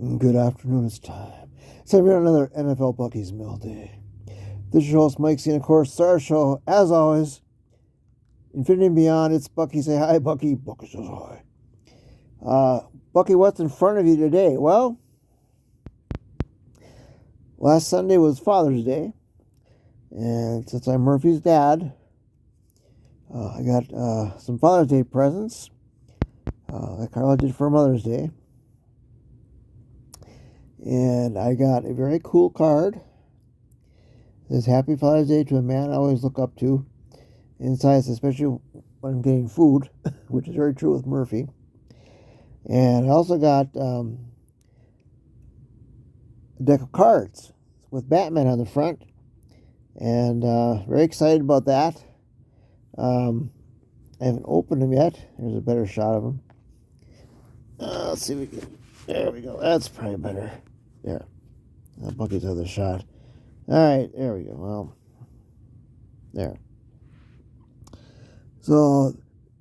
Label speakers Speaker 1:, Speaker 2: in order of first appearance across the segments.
Speaker 1: Good afternoon, it's time. So we're on another NFL Bucky's Mill Day. This is your host, Mike C, and of course, Star Show, as always, Infinity and Beyond, it's Bucky. Say hi, Bucky. Bucky says hi. Bucky, what's in front of you today? Well, last Sunday was Father's Day, and since I'm Murphy's dad, I got some Father's Day presents like Carla did for Mother's Day. And I got a very cool card. It says Happy Father's Day to a man I always look up to. Inside, especially when I'm getting food, which is very true with Murphy. And I also got a deck of cards with Batman on the front. And very excited about that. I haven't opened them yet. Here's a better shot of them. Let's see if we can. There we go. That's probably better. There. Bucky's other shot. Alright, there we go. Well, there. So,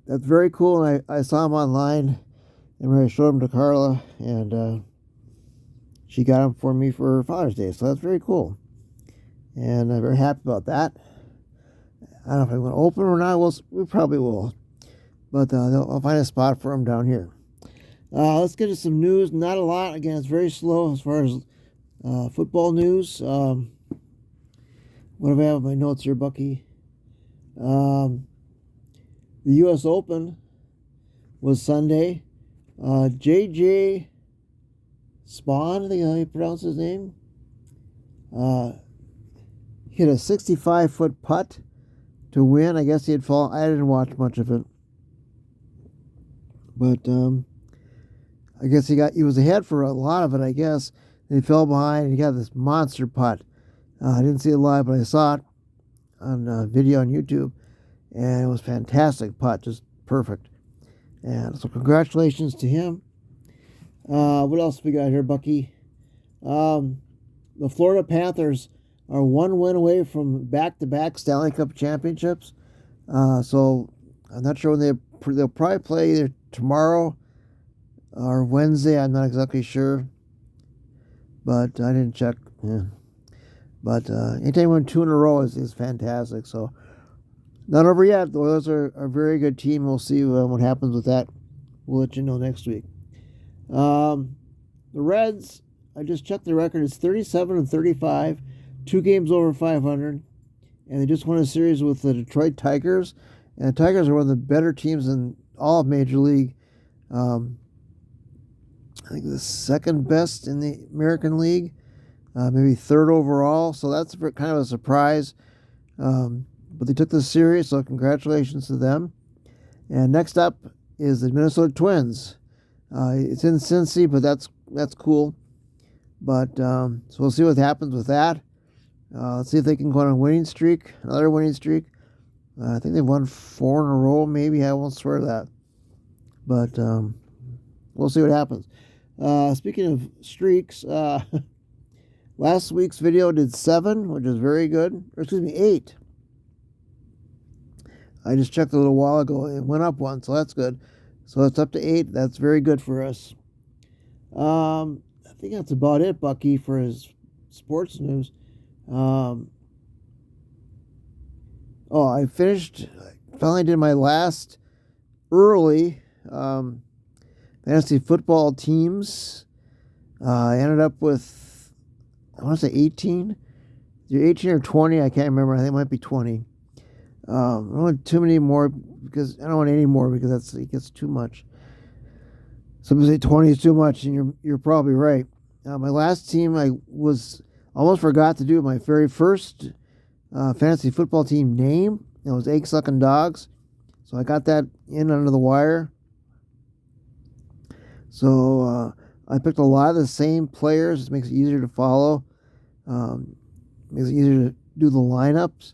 Speaker 1: that's very cool. And I saw him online, and I showed him to Carla, and she got him for me for Father's Day. So, that's very cool. And I'm very happy about that. I don't know if I'm going to open or not. We probably will. But I'll find a spot for him down here. Let's get to some news. Not a lot. Again, it's very slow as far as football news. What do I have in my notes here, Bucky? The U.S. Open was Sunday. J.J. Spawn, I think how you pronounce his name, hit a 65-foot putt to win. I guess he had fallen. I didn't watch much of it. But I guess he was ahead for a lot of it, I guess. And he fell behind, and he got this monster putt. I didn't see it live, but I saw it on video on YouTube, and it was fantastic putt, just perfect. And so congratulations to him. What else we got here, Bucky? The Florida Panthers are one win away from back-to-back Stanley Cup championships. So I'm not sure when they'll probably play either tomorrow or Wednesday. I'm not exactly sure, but I didn't check. Yeah. But anytime you win 2 in a row is fantastic. So not over yet. The Oilers are a very good team. We'll see what happens with that. We'll let you know next week. The Reds, I just checked the record. It's 37-35, 2 games over 500, and they just won a series with the Detroit Tigers. And the Tigers are one of the better teams in all of Major League. I think the second best in the American League, maybe third overall. So that's kind of a surprise. But they took this series, so congratulations to them. And next up is the Minnesota Twins. It's in Cincy, but that's cool. But so we'll see what happens with that. Let's see if they can go on a winning streak, another winning streak. I think they've won 4 in a row, maybe. I won't swear to that. But we'll see what happens. Speaking of streaks, last week's video did 7, which is very good. Or excuse me, 8. I just checked a little while ago. It went up 1, so that's good. So it's up to 8. That's very good for us. I think that's about it, Bucky, for his sports news. I finally did my last early fantasy football teams. I ended up with, I want to say 18. Either 18 or 20, I can't remember. I think it might be 20. I don't want too many more because I don't want any more because it gets too much. Some people say 20 is too much, and you're probably right. My last team, I almost forgot to do my very first fantasy football team name. It was Egg Sucking Dogs. So I got that in under the wire. So I picked a lot of the same players. It makes it easier to follow. Makes it easier to do the lineups.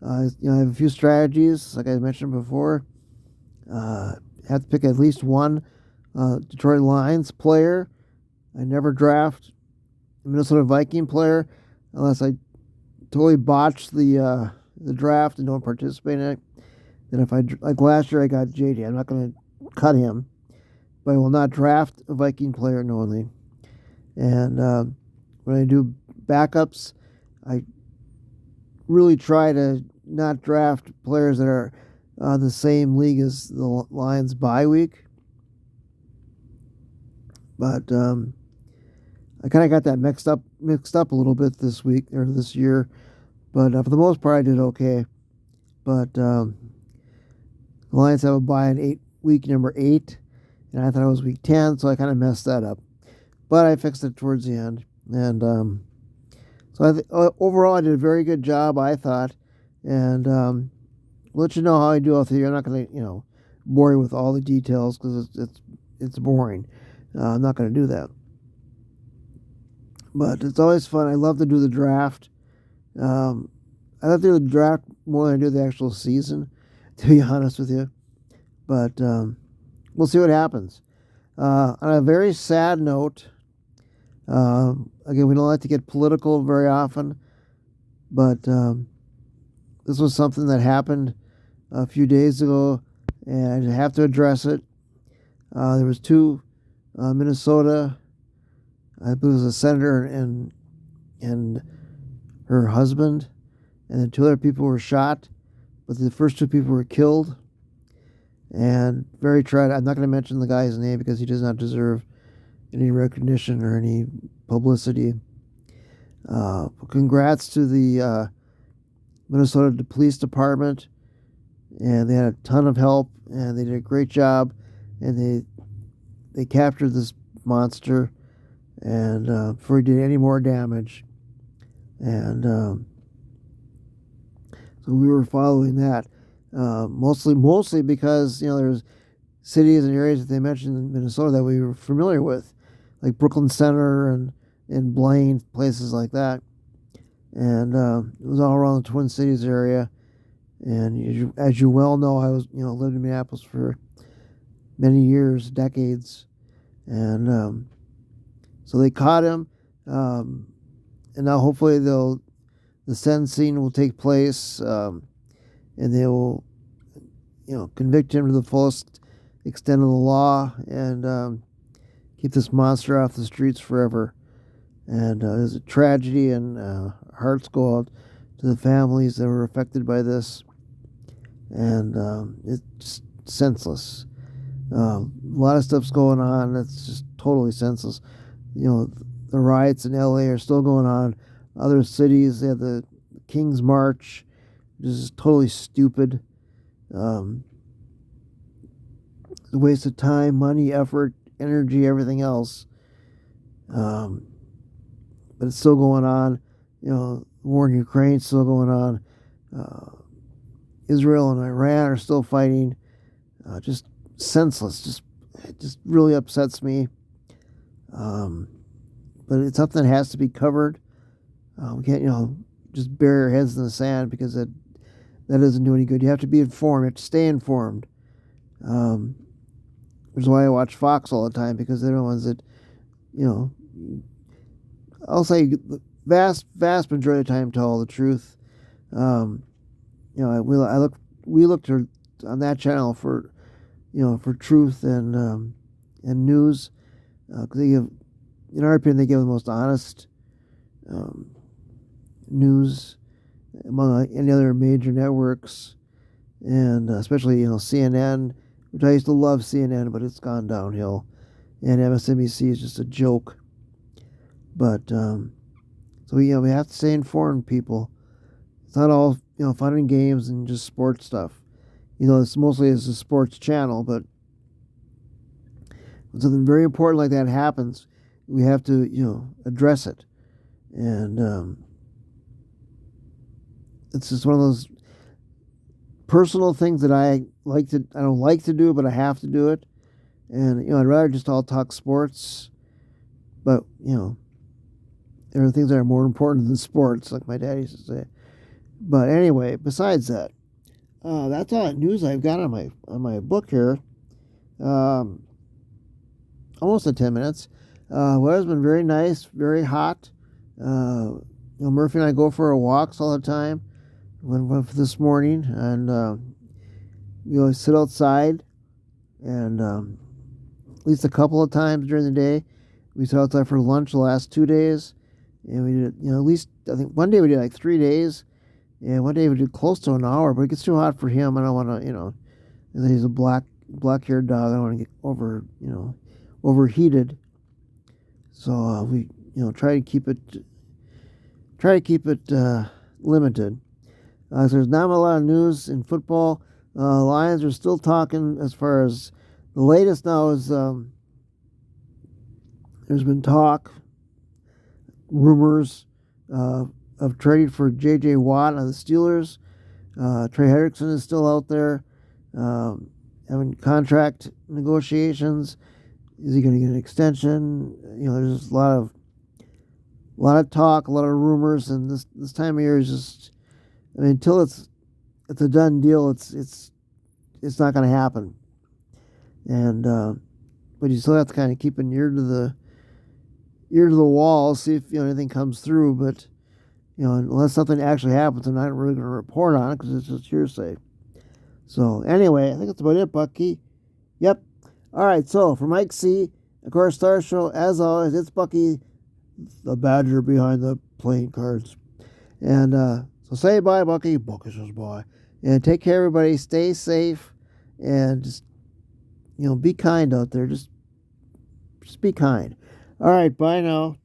Speaker 1: I have a few strategies, like I mentioned before. Have to pick at least one Detroit Lions player. I never draft a Minnesota Viking player unless I totally botch the draft and don't participate in it. Then if like last year I got JD, I'm not going to cut him, but I will not draft a Viking player knowingly. And when I do backups, I really try to not draft players that are the same league as the Lions bye week. But I kind of got that mixed up a little bit this week or this year. But for the most part, I did okay. But the Lions have a bye in week number 8, and I thought it was week 10, so I kind of messed that up. But I fixed it towards the end, and so overall I did a very good job, I thought. And let you know how I do all through the year. I'm not going to bore you with all the details because it's boring. I'm not going to do that. But it's always fun. I love to do the draft. I love to do the draft more than I do the actual season, to be honest with you. But we'll see what happens. On a very sad note, again, we don't like to get political very often, but this was something that happened a few days ago, and I have to address it. There was 2 Minnesota, I believe it was a senator and her husband, and then 2 other people were shot, but the first 2 people were killed. And very tragic. I'm not going to mention the guy's name because he does not deserve any recognition or any publicity. Congrats to the Minnesota Police Department, and they had a ton of help, and they did a great job, and they captured this monster, and before he did any more damage, and so we were following that. Mostly because there's cities and areas that they mentioned in Minnesota that we were familiar with, like Brooklyn Center and Blaine, places like that. And it was all around the Twin Cities area. And as you well know, I was lived in Minneapolis for many years, decades, and so they caught him, and now hopefully the sentencing will take place. And they will, convict him to the fullest extent of the law and keep this monster off the streets forever. And it's a tragedy, and hearts go out to the families that were affected by this. And it's just senseless. A lot of stuff's going on that's just totally senseless. The riots in LA are still going on. Other cities, they have the King's March. This is totally stupid. A waste of time, money, effort, energy, everything else. But it's still going on. War in Ukraine is still going on. Israel and Iran are still fighting. Just senseless. It just really upsets me. But it's something that has to be covered. We can't, just bury our heads in the sand because that doesn't do any good. You have to be informed. You have to stay informed. Which is why I watch Fox all the time, because they're the ones that, I'll say the vast majority of the time tell the truth. We look on that channel for truth and news. 'Cause they give, in our opinion, they give the most honest news among any other major networks, and especially CNN, which I used to love CNN, but it's gone downhill, and MSNBC is just a joke. But so we have to stay informed, people. It's not all fun and games and just sports stuff. It's mostly as a sports channel, but when something very important like that happens, we have to address it, and it's just one of those personal things that I don't like to do, but I have to do it. And I'd rather just all talk sports, but there are things that are more important than sports, like my dad used to say. But anyway, besides that, that's all the news I've got on my book here. Almost at 10 minutes. Weather's been very nice, very hot. Murphy and I go for our walks all the time. Went for this morning, and we always sit outside, and at least a couple of times during the day, We sat outside for lunch the last 2 days, and we did, at least, I think one day we did like 3 days, and one day we did close to an hour, but it gets too hot for him. I don't want to, and he's a black-haired dog. I don't want to get overheated. So we, try to keep it limited. So there's not a lot of news in football. Lions are still talking as far as the latest now is there's been talk, rumors of trading for J.J. Watt of the Steelers. Trey Hendrickson is still out there having contract negotiations. Is he going to get an extension? There's a lot of talk, a lot of rumors, and this time of year is just, until it's a done deal, it's not going to happen. And but you still have to kind of keep an ear to the wall, see if anything comes through. But unless something actually happens, I'm not really going to report on it because it's just hearsay. So anyway, I think that's about it, Bucky. Yep. All right. So for Mike C, of course, Star Show, as always, it's Bucky, the Badger behind the playing cards. And so say bye, Bucky. Bucky says bye. And take care, everybody. Stay safe, and just be kind out there. Just be kind. All right. Bye now.